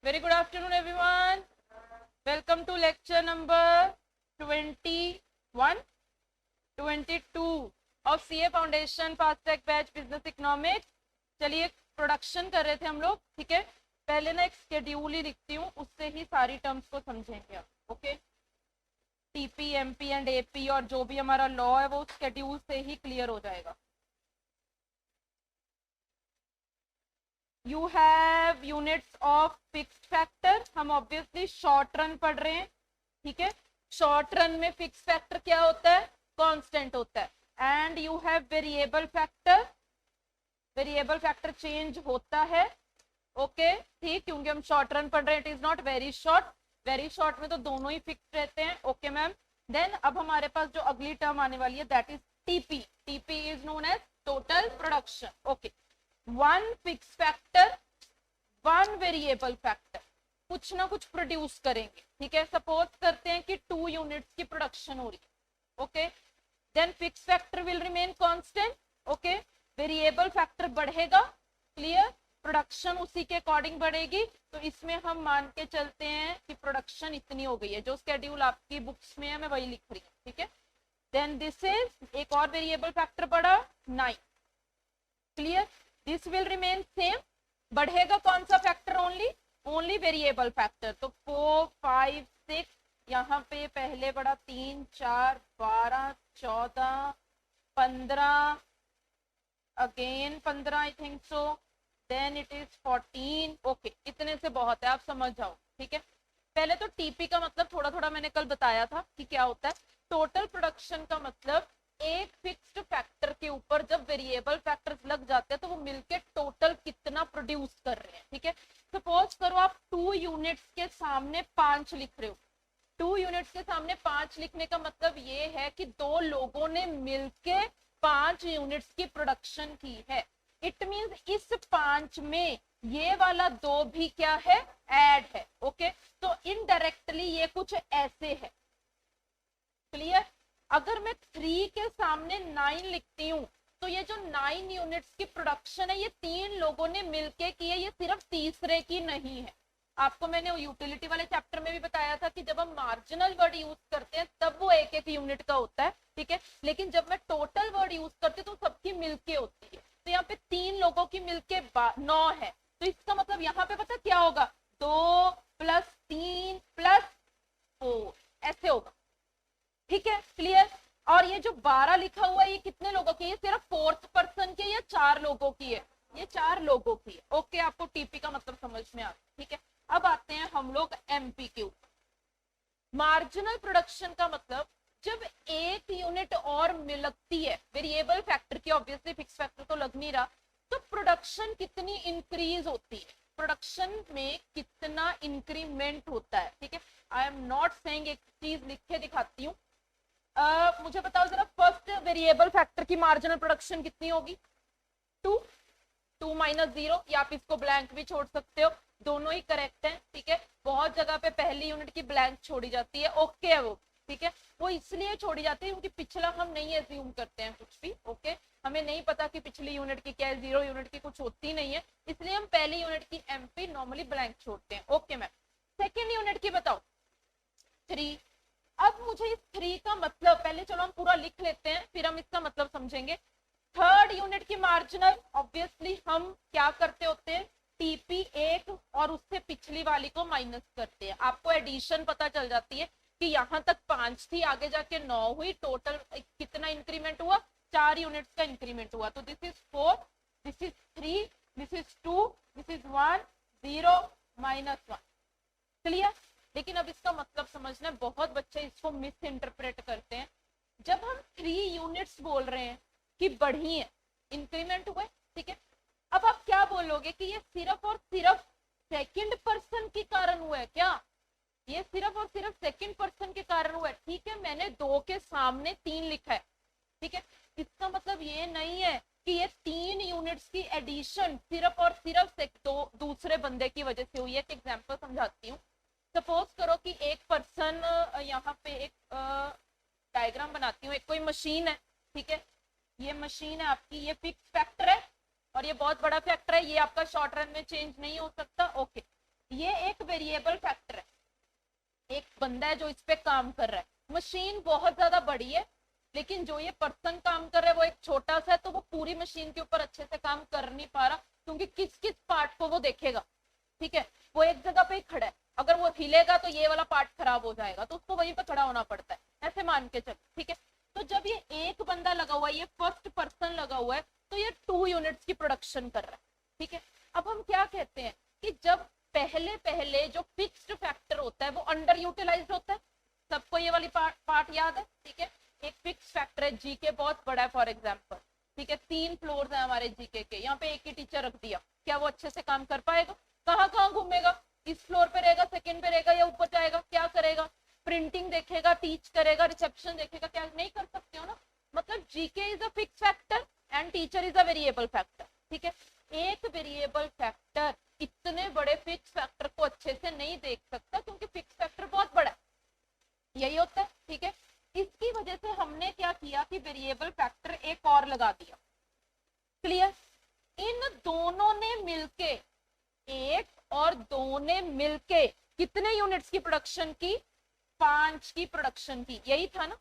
Very good afternoon, everyone. Welcome to lecture number 21, 22 of CA Foundation Fast Track Batch Business Economics. चलिए production कर रहे थे हम लोग, ठीक है। पहले ना एक स्केड्यूल ही लिखती हूँ, उससे ही सारी टर्म्स को समझेंगे आप, okay. TP, MP and AP और जो भी हमारा लॉ है वो स्केड्यूल से ही क्लियर हो जाएगा। You have units of fixed factor, हम ऑब्वियसली शॉर्ट रन पढ़ रहे हैं, ठीक है। शॉर्ट रन में फिक्स फैक्टर क्या होता है? कांस्टेंट होता है। And you have variable factor, variable factor change होता है, ओके, ठीक, क्योंकि हम शॉर्ट रन पढ़ रहे हैं। It is not very short, very short में तो दोनों ही फिक्स रहते हैं, ओके मैम। देन अब हमारे पास जो अगली टर्म आने वाली है that is TP. TP is known as total production, okay. One fix factor, one variable factor, कुछ ना कुछ प्रोड्यूस करेंगे, ठीक है। सपोज करते हैं कि 2 यूनिट्स की प्रोडक्शन हो रही है, okay. Then fix factor will remain constant, okay. Variable factor बढ़ेगा, क्लियर, प्रोडक्शन उसी के अकॉर्डिंग बढ़ेगी। तो इसमें हम मान के चलते हैं कि प्रोडक्शन इतनी हो गई है, जो स्केड्यूल आपकी बुक्स में है मैं वही लिख रही हूँ, ठीक है। देन दिस इज, एक और वेरिएबल फैक्टर बढ़ा 9, clear. This will remain same, बढ़ेगा कौन सा फैक्टर? Only variable factor. तो 4, 5, 6, यहाँ पे पहले बढ़ा 3, 4, 12, 14, 15, again 15 I think so, then it is 14, okay. इतने से बहुत है, आप समझ जाओ, ठीक है। पहले तो टीपी का मतलब थोड़ा थोड़ा मैंने कल बताया था कि क्या होता है। टोटल प्रोडक्शन का मतलब एक फिक्स्ड फैक्टर के ऊपर जब वेरिएबल फैक्टर्स लग जाते हैं तो वो मिलके टोटल कितना प्रोड्यूस कर रहे हैं, ठीक है। सपोज करो आप 2 यूनिट्स के सामने 5 लिख रहे हो। 2 यूनिट्स के सामने 5 लिखने का मतलब ये है कि 2 लोगों ने मिलके 5 यूनिट्स की प्रोडक्शन की है। इट मींस इस 5 में ये वाला 2 भी क्या है? ऐड है, ओके। तो इनडायरेक्टली ये कुछ ऐसे है, क्लियर। अगर मैं 3 के सामने 9 लिखती हूँ तो ये जो 9 यूनिट्स की प्रोडक्शन है ये 3 लोगों ने मिलके की है, ये सिर्फ तीसरे की नहीं है। आपको मैंने यूटिलिटी वाले चैप्टर में भी बताया था कि जब हम मार्जिनल वर्ड यूज करते हैं तब वो एक एक यूनिट का होता है, ठीक है। लेकिन जब मैं टोटल वर्ड यूज करती हूँ तो सबकी मिलके होती है। तो यहाँ पे 3 लोगों की मिलके 9 है, तो इसका मतलब यहाँ पे पता क्या होगा? 2 + 3 + 4 ऐसे होगा, ठीक है, क्लियर। और ये जो 12 लिखा हुआ है ये कितने लोगों की है? सिर्फ 4th पर्सन की या 4 लोगों की है? ये 4 लोगों की है, ओके। आपको टीपी का मतलब समझ में आ गया, ठीक है। अब आते हैं हम लोग एमपी के ऊपर। मार्जिनल प्रोडक्शन का मतलब जब एक यूनिट और लगती है वेरिएबल फैक्टर की, ऑब्वियसली फिक्स फैक्टर तो लग नहीं रहा, तो प्रोडक्शन कितनी इंक्रीज होती है, प्रोडक्शन में कितना इंक्रीमेंट होता है, ठीक है। आई एम नॉट सेइंग, एक चीज लिख के दिखाती हूँ। मुझे बताओ जरा, फर्स्ट वेरिएबल फैक्टर की मार्जिनल प्रोडक्शन कितनी होगी? 2, 2 - 0, या आप इसको ब्लैंक भी छोड़ सकते हो, दोनों ही करेक्ट है, ठीक है। बहुत जगह पे पहली यूनिट की ब्लैंक छोड़ी जाती है, ओके है वो, ठीक है। वो इसलिए छोड़ी जाती है क्योंकि पिछला हम नहीं एज्यूम करते हैं कुछ भी, ओके। हमें नहीं पता कि पिछली यूनिट की क्या है, 0 यूनिट की कुछ होती नहीं है, इसलिए हम पहली यूनिट की एमपी नॉर्मली ब्लैंक छोड़ते हैं, ओके मैम। सेकेंड यूनिट की बताओ, 3। अब मुझे इस 3 का मतलब, पहले चलो हम पूरा लिख लेते हैं फिर हम इसका मतलब समझेंगे। थर्ड यूनिट की मार्जिनल, ऑब्वियसली हम क्या करते होते हैं? टीपी 1 और उससे पिछली वाली को माइनस करते हैं। आपको एडिशन पता चल जाती है कि यहाँ तक 5 थी, आगे जाके 9 हुई, टोटल कितना इंक्रीमेंट हुआ? 4 यूनिट्स का इंक्रीमेंट हुआ। तो this is 4, this is 3, this is 2, this is 1, 0, -1, clear. लेकिन अब इसका मतलब समझना, बहुत बच्चे इसको मिस इंटरप्रेट करते हैं। जब हम 3 यूनिट्स बोल रहे हैं कि बढ़ी है, इंक्रीमेंट हुए, ठीक है। अब आप क्या बोलोगे कि ये सिर्फ और सिर्फ सेकंड पर्सन के कारण हुआ है क्या? ये सिर्फ और सिर्फ सेकंड पर्सन के कारण हुआ है, ठीक है। मैंने 2 के सामने 3 लिखा है, ठीक है। इसका मतलब ये नहीं है कि ये 3 यूनिट्स की एडिशन सिर्फ और सिर्फ दूसरे बंदे की वजह से हुई है। एक एग्जाम्पल समझाती हूँ। सपोज करो कि एक पर्सन, यहाँ पे एक डायग्राम बनाती हूँ, एक कोई मशीन है, ठीक है। ये मशीन है आपकी, ये फिक्स फैक्टर है और ये बहुत बड़ा फैक्टर है, ये आपका शॉर्ट रन में चेंज नहीं हो सकता, ओके। ये एक वेरिएबल फैक्टर है, एक बंदा है जो इस पे काम कर रहा है, मशीन बहुत ज्यादा बड़ी है लेकिन जो ये पर्सन काम कर रहा है वो एक छोटा सा है, तो वो पूरी मशीन के ऊपर अच्छे से काम कर नहीं पा रहा, क्योंकि किस किस पार्ट को वो देखेगा, ठीक है, वो एक जगह पे ही खड़ा है, अगर वो हिलेगा तो ये वाला पार्ट खराब हो जाएगा, तो उसको वहीं पे खड़ा होना पड़ता है, ऐसे मान के चल, ठीक है। तो जब ये एक बंदा लगा हुआ है, ये फर्स्ट पर्सन लगा हुआ है, तो ये 2 यूनिट्स की प्रोडक्शन कर रहा है, ठीक है। अब हम क्या कहते हैं कि जब पहले पहले जो फिक्स्ड फैक्टर होता है वो अंडर यूटिलाइज होता है, सबको ये वाली पार्ट याद है, ठीक है। एक फिक्स फैक्टर है, जीके बहुत बड़ा है फॉर एग्जांपल, ठीक है, 3 फ्लोर्स है हमारे जीके के, यहाँ पे एक ही टीचर रख दिया, क्या वो अच्छे से काम कर पाएगा? कहाँ कहाँ घूमेगा, इस फ्लोर पे रहेगा, सेकंड पे रहेगा, या ऊपर जाएगा, क्या करेगा? प्रिंटिंग देखेगा, टीच करेगा, रिसेप्शन देखेगा, क्या नहीं कर सकते हो ना। मतलब GK is a fix factor and teacher is a variable factor, ठीक है। एक वेरिएबल फैक्टर इतने बड़े फिक्स फैक्टर को अच्छे से नहीं देख सकता, क्योंकि फिक्स फैक्टर बहुत बड़ा है, यही होता है, ठीक है। इसकी वजह से हमने क्या किया कि वेरिएबल फैक्टर एक और लगा दिया, क्लियर। इन दोनों ने मिलके, 1 और 2 ने मिलके कितने यूनिट्स की प्रोडक्शन की? 5 की प्रोडक्शन की, यही था ना,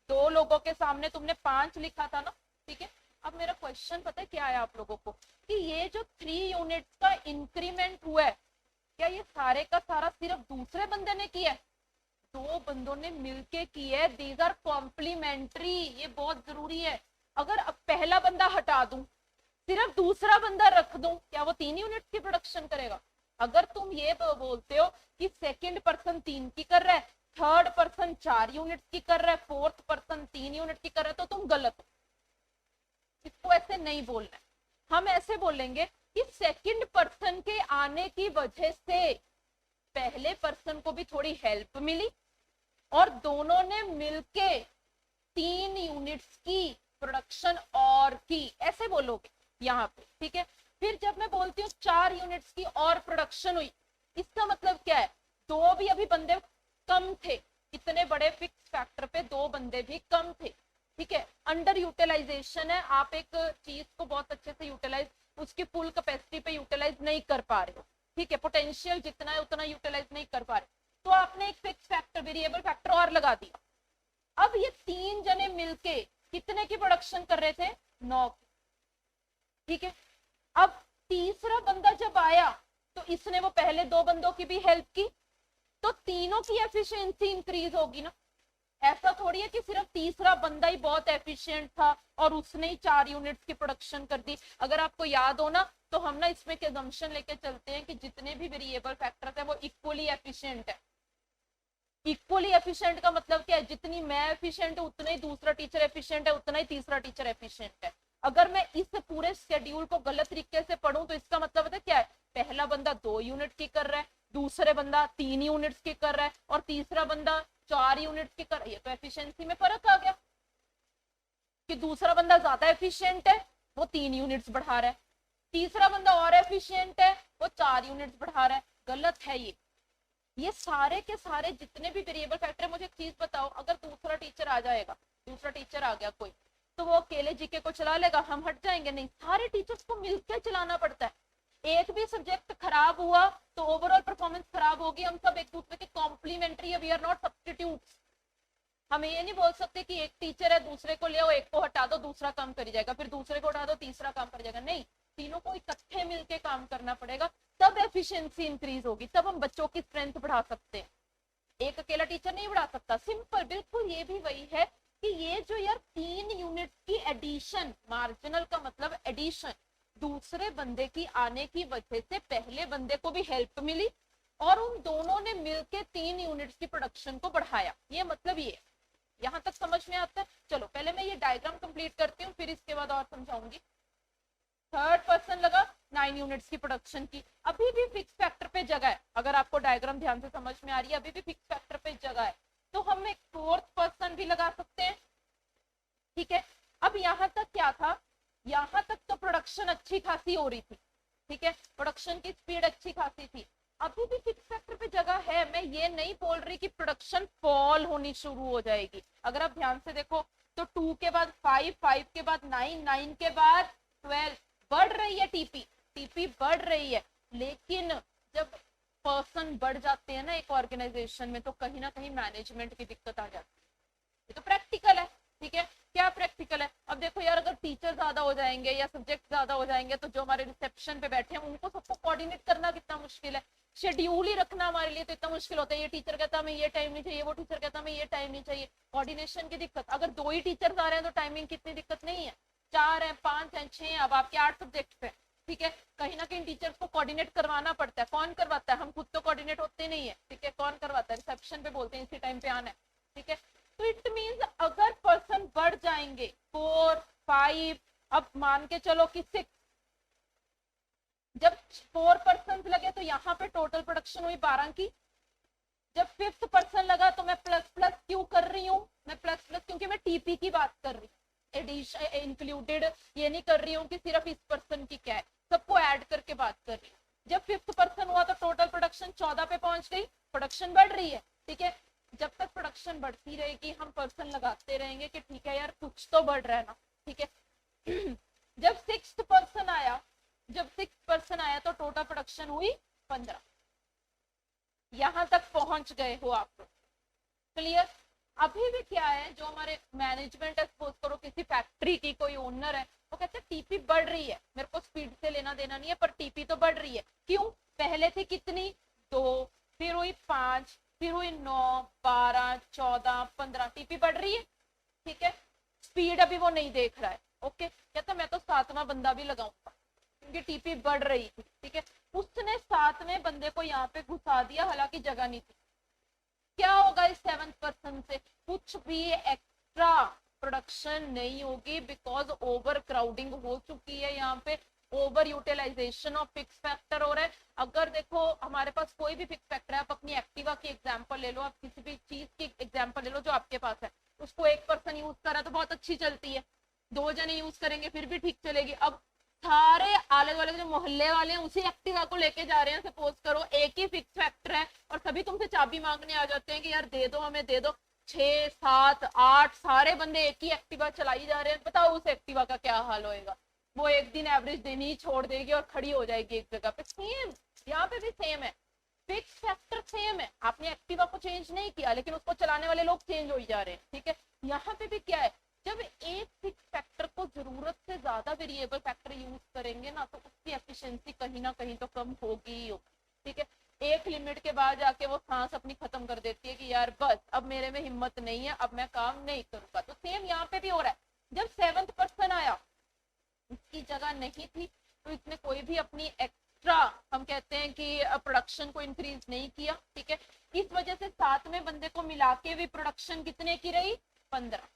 2 लोगों के सामने तुमने 5 लिखा था ना, ठीक है। अब मेरा क्वेश्चन पता है क्या है आप लोगों को, कि ये जो 3 यूनिट्स का इंक्रीमेंट हुआ है, क्या ये सारे का सारा सिर्फ दूसरे बंदे ने किया है? 2 बंदों ने मिलके की है, दीज आर कॉम्प्लीमेंट्री, ये बहुत जरूरी है। अगर अब पहला बंदा हटा दूं, सिर्फ दूसरा बंदा रख दूं, क्या वो 3 यूनिट्स की प्रोडक्शन करेगा? अगर तुम ये बोलते हो कि सेकंड पर्सन 3 की कर रहा है, थर्ड पर्सन 4 यूनिट्स की कर रहा है, फोर्थ पर्सन 3 यूनिट की कर रहा है, तो तुम गलत हो, इसको ऐसे नहीं बोलना है। हम ऐसे बोलेंगे कि सेकंड पर्सन के आने की वजह से पहले पर्सन को भी थोड़ी हेल्प मिली और दोनों ने मिलके 3 यूनिट्स की प्रोडक्शन और की, ऐसे बोलोगे यहाँ पे, ठीक है। फिर जब मैं बोलती हूँ 4 यूनिट्स की और प्रोडक्शन हुई, इसका मतलब क्या है? 2 भी अभी बंदे कम थे, इतने बड़े फिक्स फैक्टर पे 2 बंदे भी कम थे, ठीक है। अंडर यूटिलाइजेशन है, आप एक चीज को बहुत अच्छे से यूटिलाइज, उसकी फुल कैपेसिटी पे यूटिलाइज नहीं कर पा रहे हो, ठीक है, पोटेंशियल जितना है उतना यूटिलाइज नहीं कर पा रहे, तो आपने एक फिक्स फैक्टर, वेरिएबल फैक्टर और लगा दिया। अब ये 3 जने मिलके कितने की प्रोडक्शन कर रहे थे? 9 की, ठीक है। अब तीसरा बंदा जब आया तो इसने वो पहले 2 बंदों की भी हेल्प की, तो तीनों की एफिशिएंसी इंक्रीज होगी ना। ऐसा थोड़ी है कि सिर्फ तीसरा बंदा ही बहुत एफिशिएंट था और उसने ही 4 यूनिट्स की प्रोडक्शन कर दी। अगर आपको याद हो ना, तो हम ना इसमें एक assumption लेके चलते हैं कि जितने भी वेरिएबल फैक्टर्स है वो इक्वली एफिशिएंट है। इक्वली एफिशिएंट का मतलब क्या है? जितनी मैं एफिशिएंट हूं उतना ही दूसरा टीचर एफिशिएंट है, उतना ही तीसरा टीचर एफिशिएंट है। अगर मैं इस पूरे शेड्यूल को गलत तरीके से पढ़ूं तो इसका मतलब है क्या है? पहला बंदा 2 यूनिट की कर रहा है, दूसरे बंदा 3 यूनिट्स की कर रहा है और तीसरा बंदा 4 यूनिट्स की कर रहा है, ये तो एफिशिएंसी में फर्क आ गया कि दूसरा बंदा ज्यादा एफिशिएंट है, वो 3 यूनिट्स बढ़ा रहा है, तीसरा बंदा और एफिशिएंट है, वो 4 यूनिट्स बढ़ा रहा है। गलत है ये सारे के सारे जितने भी वेरिएबल फैक्टर है। मुझे एक चीज बताओ, अगर दूसरा टीचर आ जाएगा, दूसरा टीचर आ गया कोई, तो वो अकेले जीके को चला लेगा, हम हट जाएंगे? नहीं, सारे टीचर्स को मिलकर चलाना पड़ता है। एक भी सब्जेक्ट खराब हुआ तो ओवरऑल परफॉर्मेंस खराब होगी। हम सब एक दूसरे के कॉम्प्लीमेंट्री है, वी आर नॉट सब्स्टिट्यूट्स। हम ये नहीं बोल सकते कि एक टीचर है, दूसरे को ले आओ, एक को हटा दो, दूसरा काम कर जाएगा, फिर दूसरे को हटा दो, तीसरा काम कर जाएगा। नहीं, तीनों को इकट्ठे मिलके काम करना पड़ेगा, तब एफिशिएंसी इंक्रीज होगी, तब हम बच्चों की स्ट्रेंथ बढ़ा सकते हैं। एक अकेला टीचर नहीं बढ़ा सकता। सिंपल, बिल्कुल ये भी वही है कि ये जो यार 3 यूनिट की एडिशन, मार्जिनल का मतलब एडिशन, दूसरे बंदे की आने की वजह से पहले बंदे को भी हेल्प मिली और उन दोनों ने मिलके 3 यूनिट्स की प्रोडक्शन को बढ़ाया। ये मतलब ये, यहाँ तक समझ में आता है? चलो पहले मैं ये डायग्राम कंप्लीट करती हूँ, फिर इसके बाद और समझाऊंगी। थर्ड पर्सन लगा, 9 यूनिट्स की प्रोडक्शन की, अभी भी फिक्स फैक्टर पे जगह है। अगर आपको डायग्राम ध्यान से समझ में आ रही है, अभी भी फिक्स फैक्टर पे जगह है, तो हम एक फोर्थ पर्सन भी लगा सकते हैं, ठीक है। अब यहाँ तक क्या था? यहाँ तक तो प्रोडक्शन अच्छी खासी हो रही थी, ठीक है, प्रोडक्शन की स्पीड अच्छी खासी थी। अभी भी फिक्स फैक्टर पे जगह है, मैं ये नहीं बोल रही कि प्रोडक्शन फॉल होनी शुरू हो जाएगी। अगर आप ध्यान से देखो तो 2 के बाद 5, 5 के बाद 9, 9 के बाद 12, बढ़ रही है टीपी, टीपी बढ़ रही है। लेकिन जब पर्सन बढ़ जाते हैं ना एक ऑर्गेनाइजेशन में, तो कहीं ना कहीं मैनेजमेंट की दिक्कत आ जाती है। ये तो प्रैक्टिकल है, ठीक है। क्या प्रैक्टिकल है? अब देखो यार, अगर टीचर ज्यादा हो जाएंगे या सब्जेक्ट ज्यादा हो जाएंगे तो जो हमारे रिसेप्शन पे बैठे हैं उनको सबको कोऑर्डिनेट करना कितना मुश्किल है। शेड्यूल ही रखना हमारे लिए तो इतना मुश्किल होता है। ये टीचर कहता है हमें ये टाइम नहीं चाहिए, वो टीचर कहता है हमें ये टाइम नहीं चाहिए। कोऑर्डिनेशन की दिक्कत। अगर 2 ही टीचर्स आ रहे हैं तो टाइमिंग की इतनी दिक्कत नहीं है, 4 है, 5 है, 6 है, अब आपके 8 सब्जेक्ट है, ठीक है। कहीं ना कहीं टीचर्स को कोऑर्डिनेट करवाना पड़ता है। कौन करवाता है? हम खुद तो कोऑर्डिनेट होते नहीं है, ठीक है। कौन करवाता है? रिसेप्शन पे बोलते हैं इसी टाइम पे आना है, ठीक है। तो इट मींस अगर पर्सन बढ़ जाएंगे 4, 5, अब मान के चलो कि 6, जब 4 पर्सन लगे तो यहाँ पे टोटल प्रोडक्शन हुई 12 की। जब 5th पर्सन लगा तो मैं प्लस प्लस क्यों कर रही हूँ? मैं प्लस प्लस क्योंकि मैं टीपी की बात कर रही हूँ, एडिशन इंक्लूडेड ये नहीं कर रही हूँ कि सिर्फ इस पर्सन की क्या है, सबको ऐड करके बात कर रही हूँ। जब 5th पर्सन हुआ तो टोटल प्रोडक्शन 14 पे पहुंच गई, प्रोडक्शन बढ़ रही है, ठीक है। जब तक प्रोडक्शन बढ़ती रहेगी हम पर्सन लगाते रहेंगे कि ठीक है यार कुछ तो बढ़ रहा है ना, ठीक है। जब 6th पर्सन आया, जब 6th पर्सन आया तो टोटल प्रोडक्शन हुई 15। यहां तक पहुंच गए हो आप, क्लियर? अभी भी क्या है, जो हमारे मैनेजमेंट है, सपोज करो किसी फैक्ट्री की कोई ओनर है, वो कहते हैं टीपी बढ़ रही है, मेरे को स्पीड से लेना देना नहीं है पर टीपी तो बढ़ रही है। क्यों? पहले थी कितनी? 2, फिर हुई 5, फिर हुई 9, 12, 14, 15, टीपी बढ़ रही है, ठीक है। स्पीड अभी वो नहीं देख रहा है, ओके। कहता मैं तो 7वां बंदा भी लगाऊंगा क्योंकि टीपी बढ़ रही थी, ठीक है। उसने 7वें बंदे को यहाँ पे घुसा दिया, हालांकि जगह नहीं थी। क्या होगा इस 7th पर्सन से? कुछ भी एक्स्ट्रा प्रोडक्शन नहीं होगी, बिकॉज ओवर क्राउडिंग हो चुकी है, यहाँ पे over utilization of fix factor हो रहा है। अगर देखो हमारे पास कोई भी फिक्स फैक्टर है, आप अपनी एक्टिवा की एग्जांपल ले लो, आप किसी भी चीज की एग्जांपल ले लो जो आपके पास है, उसको एक पर्सन यूज कर रहा है तो बहुत अच्छी चलती है, 2 जने यूज करेंगे फिर भी ठीक चलेगी। अब सारे आले वाले जो मोहल्ले वाले हैं उसी एक्टिवा को लेके जा रहे हैं, सपोज करो एक ही फिक्स फैक्टर है और सभी तुमसे चाबी मांगने आ जाते हैं कि यार दे दो हमें, दे दो। 6, 7, 8 सारे बंदे एक ही एक्टिवा चलाई जा रहे हैं, बताओ उस एक्टिवा का क्या हाल होएगा? वो एक दिन एवरेज दिन ही छोड़ देगी और खड़ी हो जाएगी एक जगह पे। सेम यहाँ पे भी सेम है, फिक्स फैक्टर सेम है, आपने एक्टिवा को चेंज नहीं किया लेकिन उसको चलाने वाले लोग चेंज हो जा रहे हैं, ठीक है। यहाँ पे भी क्या है, जब एक फिक्स फैक्टर को जरूरत से ज्यादा वेरिएबल फैक्टर यूज करेंगे ना तो उसकी एफिशिएंसी कहीं ना कहीं तो कम होगी ही होगी, ठीक है। एक लिमिट के बाद जाके वो सांस अपनी खत्म कर देती है कि यार बस अब मेरे में हिम्मत नहीं है, अब मैं काम नहीं करूंगा। तो सेम यहाँ पे भी हो रहा है, जब 7th पर्सन आया इसकी जगह नहीं थी तो इसने कोई भी अपनी एक्स्ट्रा, हम कहते हैं कि प्रोडक्शन को इंक्रीज नहीं किया, ठीक है। इस वजह से 7वें बंदे को मिला के भी प्रोडक्शन कितने की रही? 15।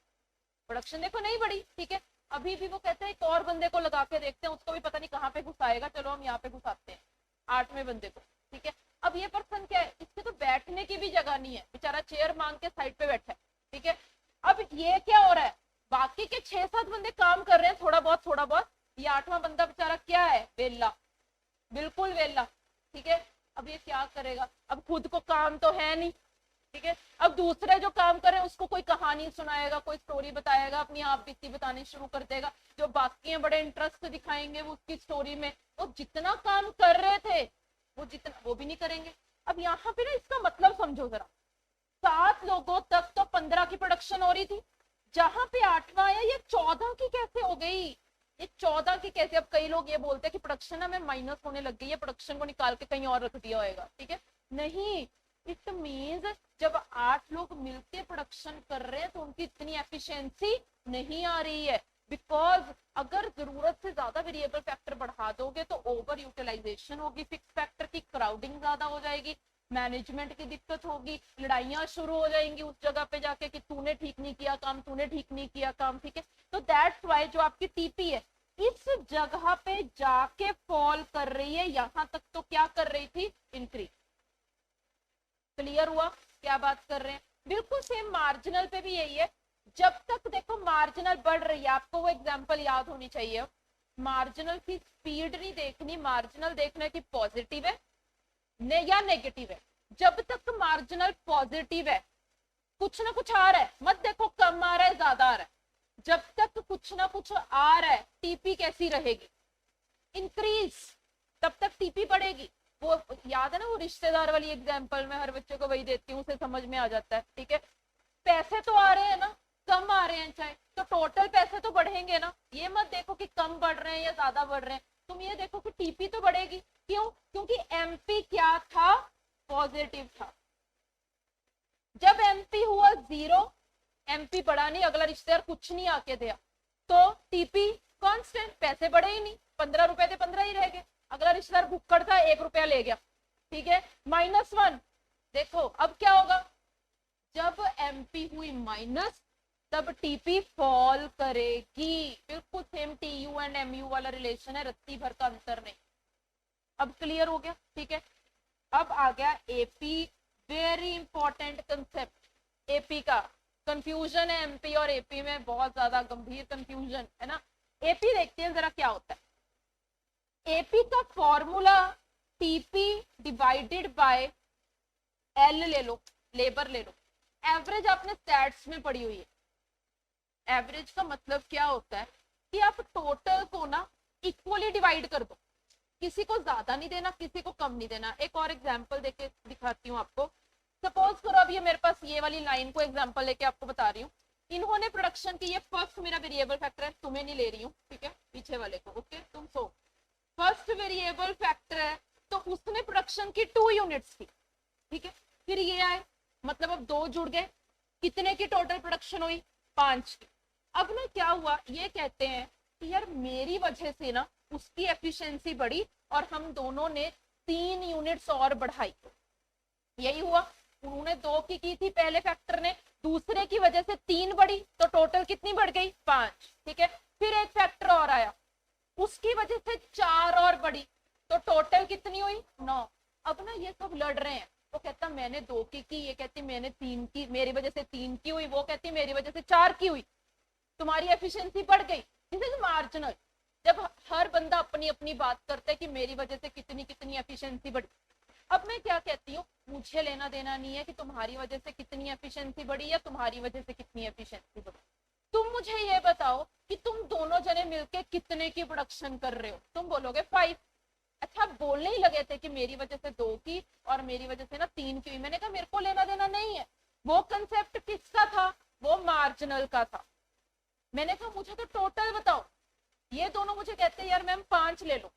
प्रोडक्शन देखो नहीं बढ़ी, ठीक है। अभी भी वो कहते हैं एक और बंदे को लगा के देखते हैं, उसको भी पता नहीं कहाँ पे घुसाएगा, चलो हम यहाँ पे घुसाते हैं 8वें बंदे को, ठीक है। अब ये पर्सन क्या है, इसके तो बैठने की भी जगह नहीं है, बेचारा चेयर मांग के साइड पे बैठा है, ठीक है। अब ये क्या हो रहा है, बाकी के 6-7 बंदे काम कर रहे हैं थोड़ा बहुत, ये 8वां बंदा बेचारा क्या है? वेला, बिल्कुल वेला, ठीक है। अब ये क्या करेगा? अब खुद को काम तो है नहीं, ठीक है। अब दूसरे जो काम कर रहे हैं उसको कोई कहानी सुनाएगा, कोई स्टोरी बताएगा, अपनी आप बीती बतानी शुरू कर देगा, जो बाकी हैं बड़े इंटरेस्ट से दिखाएंगे वो उसकी स्टोरी में। वो जितना काम कर रहे थे वो भी नहीं करेंगे। अब यहाँ पे ना इसका मतलब समझो जरा, 7 लोगों तक तो 15 की प्रोडक्शन हो रही थी, जहां पे 8वां आया ये 14 की कैसे हो गई? ये 14 की कैसे? अब कई लोग ये बोलते हैं कि प्रोडक्शन हमें माइनस होने लग गई है, प्रोडक्शन को निकाल के कहीं और रख दिया होगा, ठीक है। नहीं, इट मींस जब 8 लोग मिलके प्रोडक्शन कर रहे हैं तो उनकी इतनी एफिशिएंसी नहीं आ रही है, बिकॉज अगर जरूरत से ज्यादा वेरिएबल फैक्टर बढ़ा दोगे तो ओवर यूटिलाइजेशन होगी, फिक्स फैक्टर की क्राउडिंग ज्यादा हो जाएगी, मैनेजमेंट की दिक्कत होगी, लड़ाइयां शुरू हो जाएंगी उस जगह पे जाके कि तूने ठीक नहीं किया काम, तूने ठीक नहीं किया काम, ठीक है। तो दैट्स व्हाई जो आपकी टीपी है इस जगह पे जाके फॉल कर रही है, यहां तक तो क्या कर रही थी? इंक्रीज। क्लियर हुआ क्या बात कर रहे हैं? बिल्कुल सेम मार्जिनल पे भी यही है, जब तक देखो मार्जिनल बढ़ रही है, आपको वो एग्जांपल याद होनी चाहिए, मार्जिनल की स्पीड नहीं देखनी, मार्जिनल देखना है कि पॉजिटिव है या नेगेटिव है। जब तक मार्जिनल पॉजिटिव है, कुछ ना कुछ आ रहा है, मत देखो कम आ रहा है ज्यादा आ रहा है, जब तक कुछ ना कुछ आ रहा है टीपी कैसी रहेगी? इंक्रीज, तब तक टीपी बढ़ेगी। वो याद है ना, वो रिश्तेदार वाली एग्जाम्पल में हर बच्चे को वही देती हूँ, उसे समझ में आ जाता है, ठीक है। पैसे तो आ रहे हैं ना, कम आ रहे हैं चाहे, तो टोटल पैसे तो बढ़ेंगे ना। ये मत देखो कि कम बढ़ रहे हैं या ज्यादा बढ़ रहे हैं, तुम ये देखो कि टीपी तो बढ़ेगी। क्यों? क्योंकि एमपी क्या था? पॉजिटिव था। जब एमपी हुआ 0, एमपी बढ़ा नहीं, अगला रिश्तेदार कुछ नहीं आके दिया, तो टीपी कांस्टेंट, पैसे बढ़े ही नहीं, 15 रुपए थे 15 ही रह गए। अगला रिश्तेदार भुक्कड़ था, 1 रुपया ले गया, ठीक है। -1, देखो अब क्या होगा, जब एमपी हुई माइनस तब टीपी फॉल करेगी। बिल्कुल सेम टीयू एंड एमयू वाला रिलेशन है, रत्ती भर का अंतर नहीं। अब क्लियर हो गया, ठीक है। अब आ गया AP, very important concept AP का। कंफ्यूजन है एमपी और एपी में, बहुत ज्यादा गंभीर कंफ्यूजन है ना। एपी देखते हैं जरा क्या होता है। एपी का formula TP divided by L ले लो, लेबर ले लो। एवरेज आपने स्टैट्स में पढ़ी हुई है। एवरेज का मतलब क्या होता है कि आप टोटल को ना इक्वली डिवाइड कर दो, किसी को ज्यादा नहीं देना, किसी को कम नहीं देना। एक और एग्जांपल देके दिखाती हूँ आपको। सपोज करो अब ये मेरे पास ये वाली लाइन को एग्जांपल लेके आपको बता रही हूँ। इन्होंने प्रोडक्शन की, ये फर्स्ट मेरा वेरिएबल फैक्टर है, तुम्हें नहीं ले रही हूँ, ठीक है, पीछे वाले को, ओके। तुम सो फर्स्ट वेरिएबल फैक्टर है, तो उसने प्रोडक्शन की 2 यूनिट्स की, ठीक है। फिर ये आए, मतलब अब 2 जुड़ गए, कितने की टोटल प्रोडक्शन हुई? 5 की। अब ना क्या हुआ, ये कहते हैं कि यार मेरी वजह से ना उसकी एफिशिएंसी बढ़ी और हम दोनों ने 3 यूनिट्स और बढ़ाई। यही हुआ, उन्होंने 2 की थी पहले फैक्टर ने, दूसरे की वजह से 3 बढ़ी, तो टोटल कितनी बढ़ गई? 5, ठीक है। फिर एक फैक्टर और आया, उसकी वजह से 4 और बढ़ी, तो टोटल कितनी हुई? 9। अब ना ये सब लड़ रहे हैं, वो कहता मैंने 2 की, ये कहती मैंने 3 की, मेरी वजह से 3 की हुई, वो कहती मेरी वजह से 4 की हुई, तुम्हारी एफिशिएंसी बढ़ गई। This is marginal. जब हर बंदा अपनी अपनी बात करता है कि मेरी वजह से कितनी कितनी एफिशिएंसी बढ़ी। अब मैं क्या कहती हूँ, मुझे लेना देना नहीं है कि तुम्हारी वजह से कितनी एफिशिएंसी बढ़ी या तुम्हारी वजह से कितनी एफिशिएंसी बढ़ी। तुम मुझे ये बताओ कि तुम दोनों जने मिलके कितने की प्रोडक्शन कर रहे हो? तुम बोलोगे 5। अच्छा, बोलने ही लगे थे कि मेरी वजह से 2 की और मेरी वजह से ना 3 की हुई। मैंने कहा मेरे को लेना देना नहीं है। वो कंसेप्ट किसका था? वो मार्जिनल का था। मैंने कहा मुझे तो टोटल बताओ। ये दोनों मुझे कहते हैं यार मैम 5 ले लो।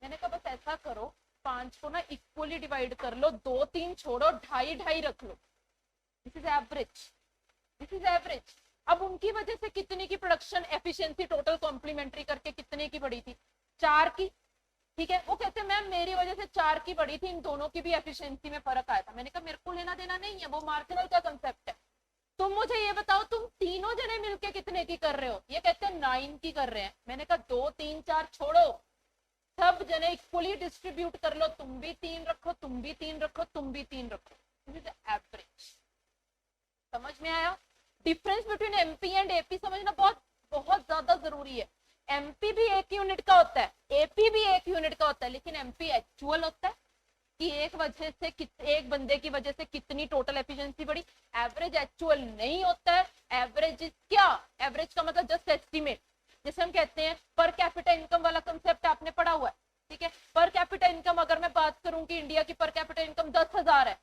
मैंने कहा बस ऐसा करो, 5 को ना इक्वली डिवाइड कर लो, 2 3 छोड़ो, 2.5 रख लो। This is average, this is average. अब उनकी वजह से कितने की प्रोडक्शन एफिशिएंसी टोटल कॉम्प्लीमेंट्री करके कितने की बढ़ी थी? 4 की, ठीक है। वो कहते हैं मैम मेरी वजह से 4 की बढ़ी थी, इन दोनों की भी एफिशिएंसी में फर्क आया था। मैंने कहा मेरे को लेना देना नहीं है, वो मार्जिनल का कंसेप्ट है। तुम मुझे ये बताओ तुम तीनों जने मिलके कितने की कर रहे हो? ये कहते हैं 9 की कर रहे हैं। मैंने कहा 2 3 4 छोड़ो, सब जने इक्वली डिस्ट्रीब्यूट कर लो, तुम भी 3 रखो, तुम भी 3 रखो, तुम भी 3 रखो। This is average. समझ में आया? Difference between MP and AP समझना बहुत बहुत ज्यादा जरूरी है। एमपी भी 1 यूनिट का होता है, एपी भी 1 यूनिट का होता है, लेकिन एमपी एक्चुअल होता है कि एक बंदे की वजह से कितनी टोटल एफिशिएंसी बढ़ी। एवरेज एक्चुअल नहीं होता है। एवरेज क्या? एवरेज का मतलब जस्ट एस्टिमेट। जैसे हम कहते हैं पर कैपिटा इनकम वाला कंसेप्ट आपने पढ़ा हुआ है, ठीक है। पर कैपिटा इनकम अगर मैं बात करूं कि इंडिया की पर कैपिटा इनकम 10,000 है,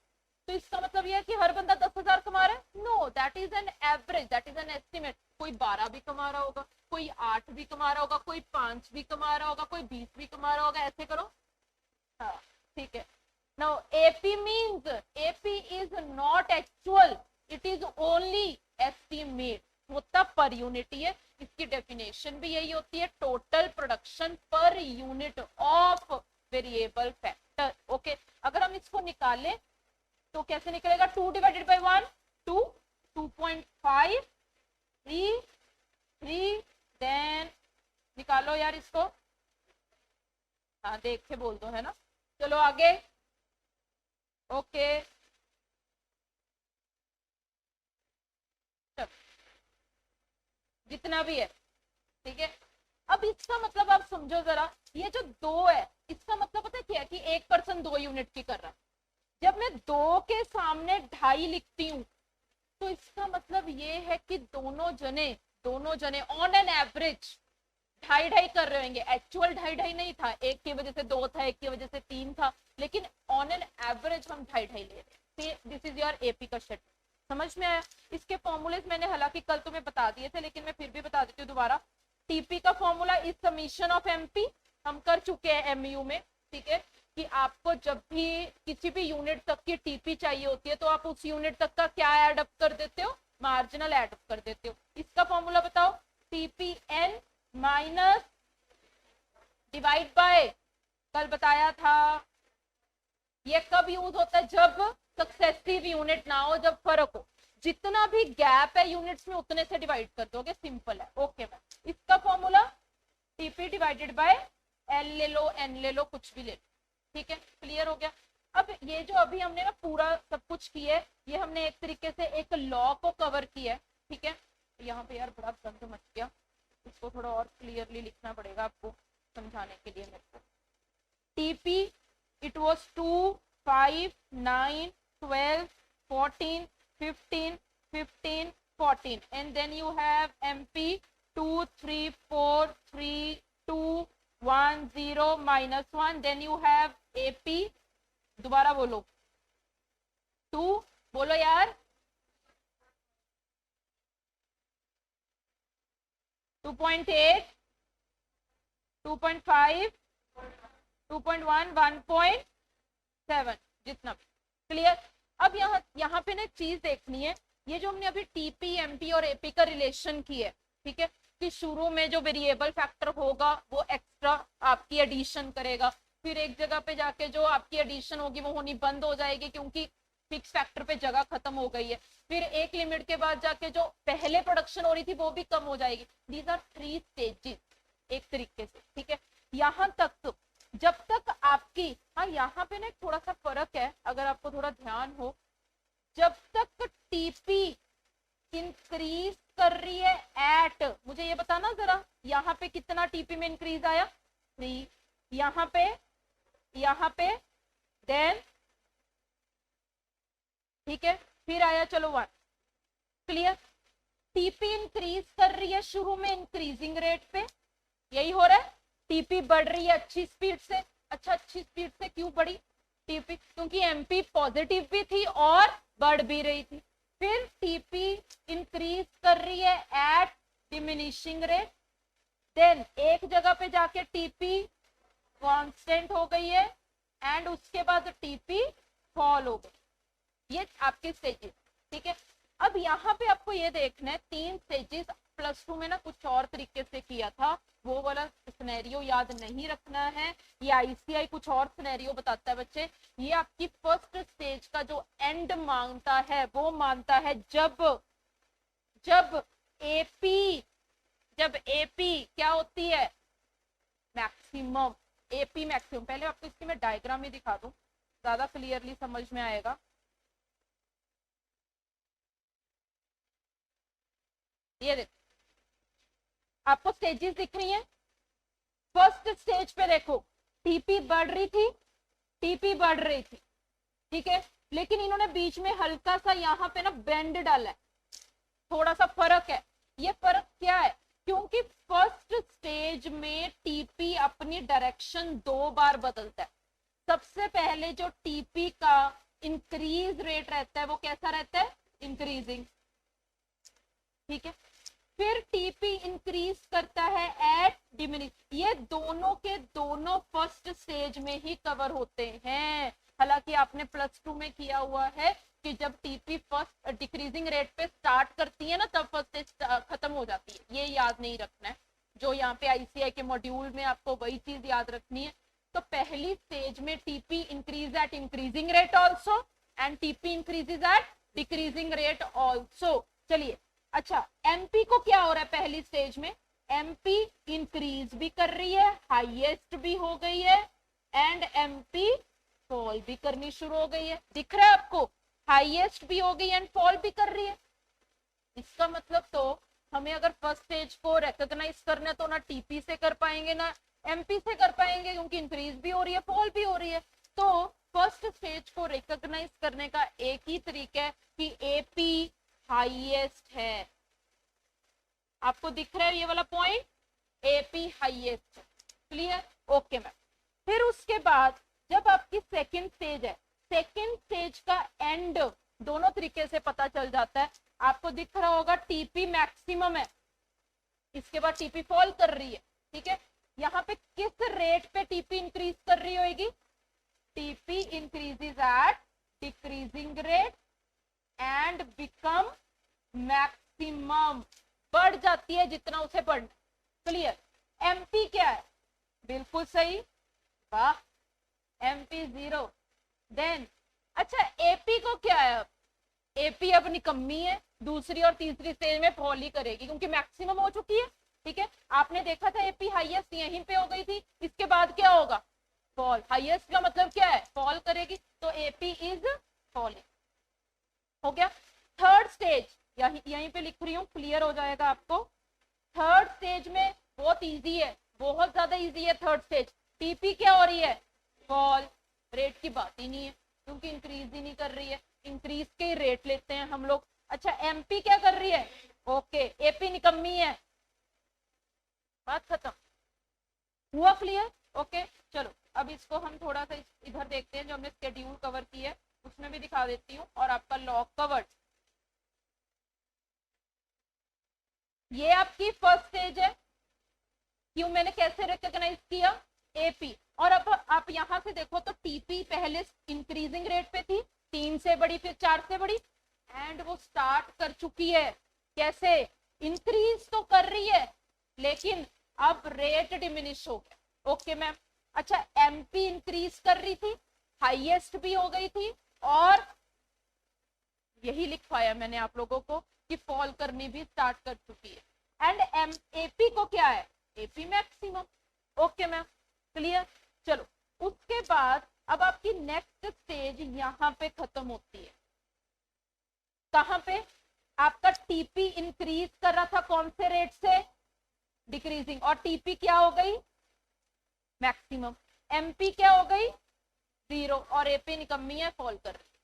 तो इसका मतलब यह है कि हर बंदा 10,000 कमा रहा है? No, that is an average, that is an estimate. कोई 12 भी कमा रहा होगा, कोई 8 भी कमा रहा होगा, कोई 5 भी कमा रहा होगा, कोई 20 भी कमा रहा होगा। ऐसे करो, हाँ, ठीक है। Now AP means AP is not actual, it is only estimate। होता पर यूनिट ही है। इसकी डेफिनेशन भी यही होती है, total production per unit of variable factor. Okay, अगर हम इसको निकालें तो कैसे निकलेगा? 2 डिवाइडेड बाई 1 2, 2.5 3 3, देन निकालो यार इसको, हाँ देख के बोल दो, है ना। चलो आगे, ओके जितना भी है, ठीक है। अब इसका मतलब आप समझो जरा, ये जो 2 है इसका मतलब पता है क्या है कि एक पर्सन 2 यूनिट की कर रहा है। जब मैं 2 के सामने 2.5 लिखती हूँ तो इसका मतलब ये है कि दोनों जने ऑन एन एवरेज 2.5 कर रहे होंगे। एक्चुअल 2.5 नहीं था, एक की वजह से 2 था, एक की वजह से 3 था, लेकिन ऑन एन एवरेज हम 2.5 ले रहे हैं। दिस इज योर एपी का शेड्यूल। समझ में आया? इसके फॉर्मूलेज मैंने हालांकि कल तुम्हें बता दिए थे, लेकिन मैं फिर भी बता देती हूँ दोबारा। टीपी का formula is summation of MP, हम कर चुके हैं एमयू में, ठीक है, कि आपको जब भी किसी भी यूनिट तक की टीपी चाहिए होती है तो आप उस यूनिट तक का क्या ऐड अप कर देते हो, मार्जिनल ऐड अप कर देते हो। इसका फॉर्मूला बताओ, TP N minus divide by, कल बताया था, ये कब यूज होता है, जब सक्सेसिव यूनिट ना हो, जब फर्क हो, जितना भी गैप है यूनिट्स में उतने से डिवाइड कर दोगे, सिंपल है। ओके मैम, इसका formula TP divided by L ले लो, एन ले लो, कुछ भी ले लो, ठीक है, क्लियर हो गया। अब ये जो अभी हमने ना पूरा सब कुछ किया है, ये हमने एक तरीके से एक लॉ को कवर किया है, ठीक है। यहाँ पे यार बड़ा गंद मच गया, इसको थोड़ा और क्लियरली लिखना पड़ेगा आपको समझाने के लिए मेरे को। TP it was 2, 5, 9, 12, 14, 15, 15, 14, and then you have MP 2, 3, 4, 3, 2, 1, 0, -1, then you have AP, दोबारा बोलो, 2, बोलो यार, 2.8, 2.5, 2.1, 1.7, जितना भी, क्लियर। अब यहाँ पे ना एक चीज देखनी है, ये जो हमने अभी टीपी, एमपी और एपी का रिलेशन की है, ठीक है, कि शुरू में जो वेरिएबल फैक्टर होगा वो एक्स्ट्रा आपकी एडिशन करेगा, फिर एक जगह पे जाके जो आपकी एडिशन होगी वो होनी बंद हो जाएगी क्योंकि फिक्स फैक्टर पे जगह खत्म हो गई है, फिर एक लिमिट के बाद जाके जो पहले प्रोडक्शन हो रही थी वो भी कम हो जाएगी। दीज आर 3 स्टेजेस एक तरीके से, ठीक है। यहाँ तक तो जब तक आपकी, हाँ यहाँ पे ना थोड़ा सा फर्क है, अगर आपको थोड़ा ध्यान हो, जब तक टीपी इंक्रीज कर रही है एट, मुझे ये बताना जरा, यहाँ पे कितना टीपी में इंक्रीज आया, 3, यहाँ पे देन, ठीक है, फिर आया चलो 1, क्लियर। टीपी इंक्रीज कर रही है शुरू में इंक्रीजिंग रेट पे, यही हो रहा है, टीपी बढ़ रही है अच्छी स्पीड से। अच्छा, अच्छी स्पीड से क्यों बढ़ी टीपी, क्योंकि एमपी पॉजिटिव भी थी और बढ़ भी रही थी। फिर टीपी इंक्रीज कर रही है एट डिमिनिशिंग रेट, देन एक जगह पे जाके टीपी कांस्टेंट हो गई है एंड उसके बाद टीपी फॉल हो गई। ये आपके स्टेजेस, ठीक है। अब यहाँ पे आपको ये देखना है 3 स्टेजेस, +2 में ना कुछ और तरीके से किया था, वो वाला सिनेरियो याद नहीं रखना है, ये आईसीआई कुछ और सिनेरियो बताता है बच्चे। ये आपकी फर्स्ट स्टेज का जो एंड मांगता है वो मानता है जब एपी क्या होती है, मैक्सिमम, एपी मैक्सिमम। पहले आपको इसकी मैं डायग्राम ही दिखा दूं, ज्यादा क्लियरली समझ में आएगा। ये देखो आपको स्टेजेस दिख रही हैं। फर्स्ट स्टेज पे देखो टीपी बढ़ रही थी, ठीक है, लेकिन इन्होंने बीच में हल्का सा यहाँ पे ना बेंड डाला है, थोड़ा सा फर्क है। ये फर्क क्या है, क्योंकि फर्स्ट स्टेज में टीपी अपनी डायरेक्शन 2 बार बदलता है। सबसे पहले जो टीपी का इंक्रीज रेट रहता है वो कैसा रहता है, इंक्रीजिंग, ठीक है। फिर टीपी इंक्रीज करता है एट डिमिनिश, ये दोनों के दोनों फर्स्ट स्टेज में ही कवर होते हैं। हालांकि आपने +2 में किया हुआ है कि जब टीपी फर्स्ट डिक्रीजिंग रेट पे स्टार्ट करती है ना तब फर्स्ट स्टेज खत्म हो जाती है, ये याद नहीं रखना है। जो यहाँ पे आईसीआई के मॉड्यूल में आपको वही चीज याद रखनी है। तो पहली स्टेज में TP increase at increasing rate also and TP increases at decreasing rate also. चलिए, अच्छा एमपी को क्या हो रहा है पहली स्टेज में, एमपी इंक्रीज भी कर रही है, हाईएस्ट भी हो गई है एंड एमपी फॉल भी करनी शुरू हो गई है। दिख रहा है आपको, हाईएस्ट भी हो गई एंड फॉल भी कर रही है। इसका मतलब तो हमें अगर फर्स्ट स्टेज को रिकॉग्नाइज करना है तो ना टीपी से कर पाएंगे ना एमपी से कर पाएंगे, क्योंकि इंक्रीज भी हो रही है फॉल भी हो रही है। तो फर्स्ट स्टेज को रिकॉग्नाइज करने का एक ही तरीका है कि एपी हाईएस्ट है। आपको दिख रहा है ये वाला point, AP highest, clear, okay ma'am. फिर उसके बाद जब आपकी सेकंड स्टेज है, सेकंड स्टेज का एंड दोनों तरीके से पता चल जाता है। आपको दिख रहा होगा टीपी मैक्सिमम है, इसके बाद टीपी फॉल कर रही है, ठीक है। यहाँ पे किस रेट पे टीपी इंक्रीज कर रही होगी? TP increases at decreasing rate and become maximum, बढ़ जाती है जितना उसे बढ़ना। क्लियर? एमपी क्या है? बिल्कुल सही, वाह, एमपी 0। देन अच्छा एपी को क्या है? अब एपी अब निकम्मी है, दूसरी और तीसरी स्टेज में फॉल ही करेगी क्योंकि मैक्सिमम हो चुकी है, ठीक है। आपने देखा था एपी हाईएस्ट यहीं पे हो गई थी, इसके बाद क्या होगा? फॉल। हाईएस्ट का मतलब क्या है? फॉल करेगी, तो एपी इज फॉलिंग। हो गया। थर्ड स्टेज यहीं पे लिख रही हूँ, क्लियर हो जाएगा आपको। थर्ड स्टेज में बहुत इजी है, बहुत ज्यादा इजी है थर्ड स्टेज। टीपी क्या हो रही है? फॉल। रेट की बात ही नहीं है क्योंकि इंक्रीज ही नहीं कर रही है, इंक्रीज के रेट लेते हैं हम लोग। अच्छा एमपी क्या कर रही है? ओके, एपी निकम्मी है, बात खत्म। हुआ क्लियर? ओके चलो अब इसको हम थोड़ा सा इधर देखते हैं, जो हमने स्केड्यूल कवर की है उसमें भी दिखा देती हूँ, और आपका लॉग कवर्ड। ये आपकी फर्स्ट स्टेज है, क्यों मैंने कैसे रिकॉग्नाइज किया? एपी। और अब आप यहां से देखो तो टीपी पहले इंक्रीजिंग रेट पे थी, 3 से बड़ी फिर 4 से बड़ी, एंड वो स्टार्ट कर चुकी है। कैसे? इंक्रीज तो कर रही है लेकिन अब रेट डिमिनिश हो गया। Okay ma'am. अच्छा एमपी इंक्रीज कर रही थी, हाईएस्ट भी हो गई थी, और यही लिखवाया मैंने आप लोगों को कि फॉल करनी भी स्टार्ट कर चुकी है। एंड एपी को क्या है? AP maximum. Okay ma'am, clear. चलो उसके बाद अब आपकी नेक्स्ट स्टेज यहाँ पे खत्म होती है। कहां पे? आपका टीपी इंक्रीज कर रहा था, कौन से रेट से? डिक्रीजिंग। और टीपी क्या हो गई? मैक्सिमम। एमपी क्या हो गई? 0। और एपी निकम्मी है, फॉल कर रही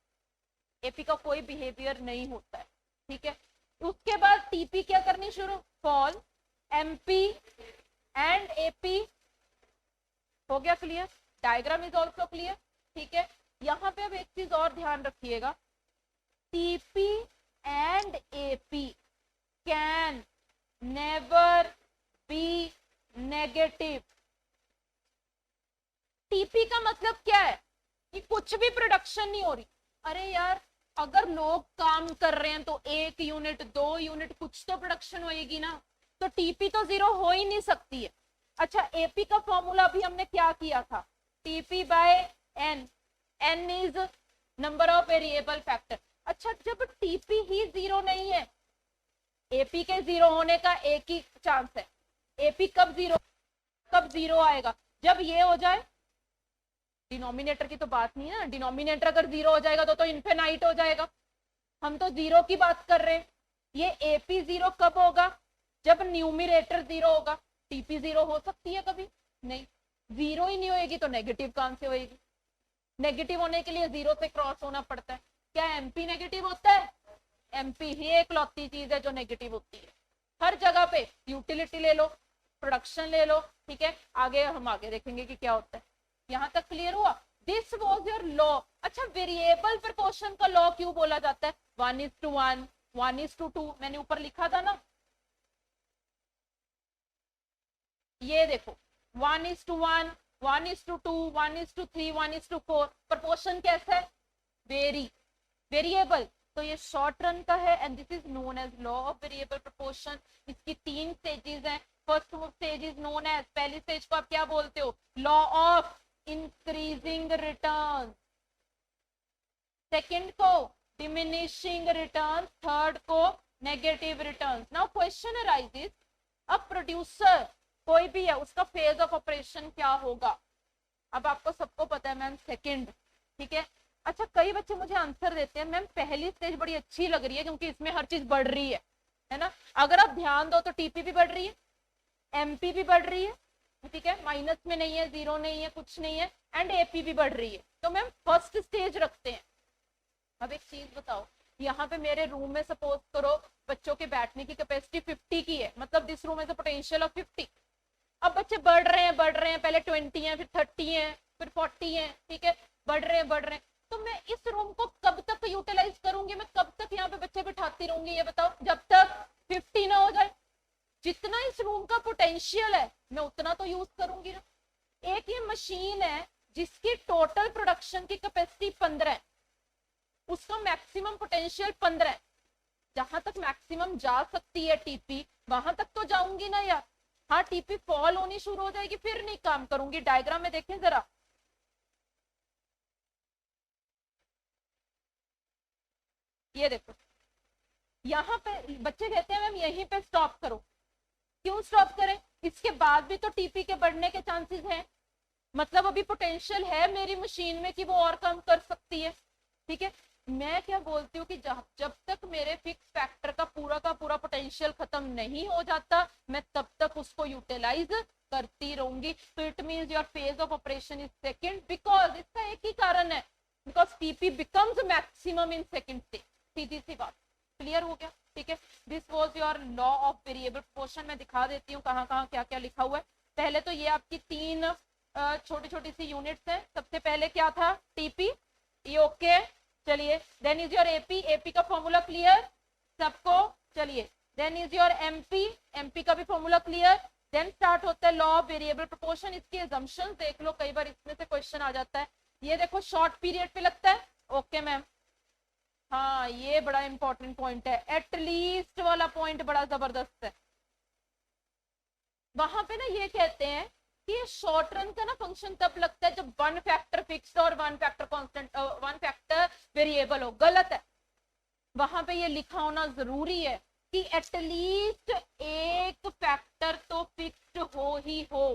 है। एपी का कोई बिहेवियर नहीं होता है, ठीक है। उसके बाद टीपी क्या करनी शुरू? फॉल। एमपी एंड एपी हो गया clear. Diagram is also clear, ठीक है। यहाँ पे अब एक चीज और ध्यान रखिएगा, TP and AP can never be negative. TP का मतलब क्या है? कि कुछ भी प्रोडक्शन नहीं हो रही। अरे यार अगर लोग काम कर रहे हैं तो 1 यूनिट 2 यूनिट कुछ तो प्रोडक्शन होएगी ना, तो टीपी तो 0 हो ही नहीं सकती है। अच्छा एपी का फॉर्मूला भी हमने क्या किया था? TP by N, N is number of variable factor. अच्छा जब टीपी ही 0 नहीं है, एपी के 0 होने का एक ही चांस है। एपी कब 0 आएगा? जब ये हो जाए। डिनोमिनेटर की तो बात नहीं है ना, डिनोमिनेटर अगर 0 हो जाएगा तो इन्फिनाइट हो जाएगा। हम तो 0 की बात कर रहे हैं। ये एपी 0 कब होगा? जब न्यूमिनेटर 0 होगा। टीपी 0 हो सकती है कभी? नहीं, 0 ही नहीं होएगी तो नेगेटिव कहां से होएगी? नेगेटिव होने के लिए 0 से क्रॉस होना पड़ता है। क्या एमपी नेगेटिव होता है? एमपी ही एक लौती चीज है जो नेगेटिव होती है हर जगह पे। यूटिलिटी ले लो, प्रोडक्शन ले लो, ठीक है। हम आगे देखेंगे कि क्या होता है। यहां तक क्लियर हुआ? This was your law. अच्छा वेरिएबल प्रपोर्शन का लॉ क्यों बोला जाता है? 1:1, 1:2 मैंने ऊपर लिखा था ना, ये देखो 1:1, 1:2, 1:3, 1:4। प्रपोर्शन कैसा है? वेरिएबल। तो ये शॉर्ट रन का है and this is known as law of variable proportion. इसकी 3 स्टेजेस हैं। First stage is known as, पहली स्टेज को आप क्या बोलते हो? Law of increasing return. Second को डिमिनिशिंग रिटर्न, थर्ड को negative return. Now question arises, अब प्रोड्यूसर कोई भी है उसका फेज ऑफ ऑपरेशन क्या होगा? अब आपको सबको पता है मैम सेकंड, ठीक है। अच्छा कई बच्चे मुझे आंसर देते हैं मैम पहली स्टेज बड़ी अच्छी लग रही है क्योंकि इसमें हर चीज बढ़ रही है ना। अगर आप ध्यान दो तो टीपी भी बढ़ रही है, एमपी भी बढ़ रही है, ठीक है, माइनस में नहीं है, 0 नहीं है, कुछ नहीं है, एंड एपी भी बढ़ रही है। तो मैम फर्स्ट स्टेज रखते हैं। अब एक चीज बताओ, यहाँ पे मेरे रूम में सपोज करो बच्चों के बैठने की कैपेसिटी 50 की है, मतलब this room is a potential of 50। अब बच्चे बढ़ रहे हैं, पहले 20 है, फिर 30 है, फिर 40 है, ठीक है, बढ़ रहे हैं। तो मैं इस रूम को कब तक यूटिलाइज करूंगी, मैं कब तक यहाँ पे बच्चे बिठाती रहूंगी, ये बताओ, जब तक 50 ना हो जाए। जितना इस रूम का पोटेंशियल है मैं उतना तो यूज करूंगी ना। एक ये मशीन है जिसकी टोटल प्रोडक्शन की कैपेसिटी 15 है, उसका मैक्सिमम पोटेंशियल 15 है। जहां तक मैक्सिमम जा सकती है टीपी, वहां तक तो जाऊंगी ना यार। हाँ, टीपी फॉल होनी शुरू हो जाएगी फिर नहीं काम करूंगी। डायग्राम में देखें जरा, ये देखो, यहाँ पे बच्चे कहते हैं मैम यहीं पे स्टॉप करो। क्यों स्टॉप करें, इसके बाद भी तो टीपी के बढ़ने के चांसेस हैं, मतलब अभी पोटेंशियल है मेरी मशीन में कि वो और कम कर सकती है, ठीक है। मैं क्या बोलती हूँ कि जब तक मेरे फिक्स फैक्टर का पूरा पोटेंशियल खत्म नहीं हो जाता मैं तब तक उसको यूटिलाइज करती रहूंगी। तो it means your phase of operation is second, because इसका एक ही कारण है, because TP becomes maximum in second stage. सीधी सी बात, क्लियर हो गया, ठीक है। This was your law of variable proportion. मैं दिखा देती हूँ कहाँ कहाँ क्या क्या लिखा हुआ है। पहले तो ये आपकी 3 छोटी छोटी सी यूनिट्स हैं। सबसे पहले क्या था, टीपी, ये ओके, चलिए। Then is your AP, AP का फॉर्मूला क्लियर सबको, चलिए। Then is your MP, MP का भी फॉर्मूला क्लियर। देन स्टार्ट होता है लॉ ऑफ वेरिएबल प्रोपोर्शन। इसकी असम्पशंस देख लो, कई बार इसमें से क्वेश्चन आ जाता है। ये देखो शॉर्ट पीरियड पे लगता है, ओके मैम। हाँ, ये बड़ा इंपॉर्टेंट पॉइंट है, एटलीस्ट वाला पॉइंट बड़ा जबरदस्त है। वहां पे ना ये कहते हैं कि ये शॉर्ट रन का ना फंक्शन तब लगता है जब 1 फैक्टर फिक्स्ड और 1 फैक्टर कांस्टेंट, 1 फैक्टर वेरिएबल हो। गलत है, वहां पे ये लिखा होना जरूरी है कि एटलीस्ट एक फैक्टर तो फिक्स्ड हो ही हो।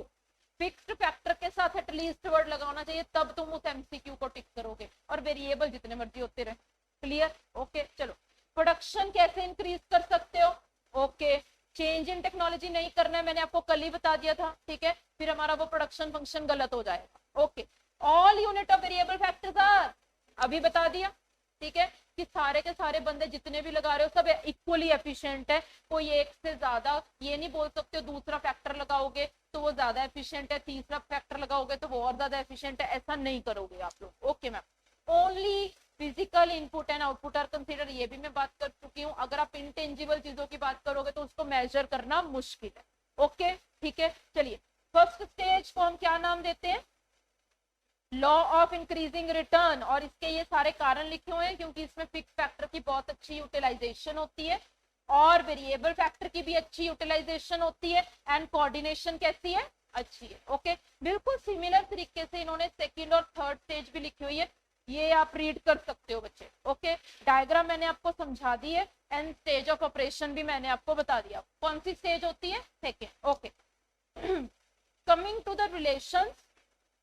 फिक्स्ड फैक्टर के साथ एटलीस्ट वर्ड लगाना चाहिए, तब तुम उस एमसीक्यू को टिक करोगे। और वेरिएबल जितने मर्जी होते रहे, क्लियर, ओके। चलो, प्रोडक्शन कैसे इंक्रीज कर सकते हो, ओके। चेंज इन टेक्नोलॉजी नहीं करना है, मैंने आपको कल ही बता दिया था, ठीक है। फिर हमारा वो प्रोडक्शन फंक्शन गलत हो जाएगा, okay. All unit of variable factors are, अभी बता दिया, ठीक है, कि सारे के सारे बंदे जितने भी लगा रहे हो सब इक्वली एफिशिएंट है। कोई एक से ज्यादा ये नहीं बोल सकते हो, दूसरा फैक्टर लगाओगे तो वो ज्यादा एफिशिएंट है, तीसरा फैक्टर लगाओगे तो वो और ज्यादा एफिशिएंट है, ऐसा नहीं करोगे आप लोग, okay ma'am. Only physical input and output are consider, ये भी मैं बात कर चुकी हूँ। अगर आप इनटेंजिबल चीजों की बात करोगे तो उसको मेजर करना मुश्किल है, ओके, ठीक है। चलिए, फर्स्ट स्टेज को हम क्या नाम देते हैं, लॉ ऑफ इंक्रीजिंग रिटर्न। और इसके ये सारे कारण लिखे हुए हैं क्योंकि इसमें फिक्स फैक्टर की बहुत अच्छी यूटिलाइजेशन होती है और वेरिएबल फैक्टर की भी अच्छी यूटिलाइजेशन होती है, एंड कोऑर्डिनेशन कैसी है, अच्छी है, ओके। बिल्कुल सिमिलर तरीके से इन्होंने सेकंड और थर्ड स्टेज भी लिखी हुई है, ये आप रीड कर सकते हो बच्चे, ओके। डायग्राम मैंने आपको समझा दी है एंड स्टेज ऑफ ऑपरेशन भी मैंने आपको बता दिया। कौन सी स्टेज होती है, second, okay. Coming to the relation,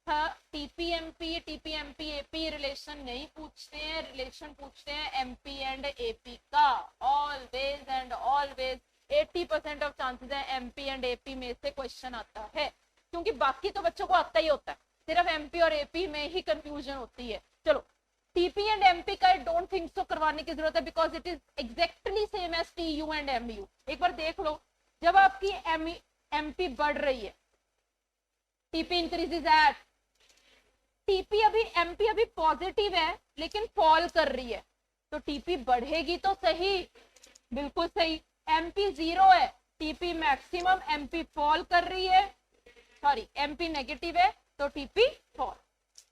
TP MP, TP MP AP relation नहीं पूछते हैं, रिलेशन पूछते हैं एमपी एंड एपी का। Always and always 80% of chances है एमपी एंड एपी में से क्वेश्चन आता है, क्योंकि बाकी तो बच्चों को आता ही होता है, सिर्फ एमपी और एपी में ही कंफ्यूजन होती है। चलो, टीपी एंड एमपी का आई डोंट थिंक सो करवाने की जरूरत है, because it is exactly same as TU and MU. एक बार देख लो, जब आपकी एमपी बढ़ रही है, टीपी इंक्रीजेज एट, टीपी अभी एमपी अभी पॉजिटिव है लेकिन फॉल कर रही है, तो टीपी बढ़ेगी तो सही, बिल्कुल सही। एमपी 0 है, टीपी मैक्सिमम, एमपी फॉल कर रही है, सॉरी एमपी नेगेटिव है तो TP fall,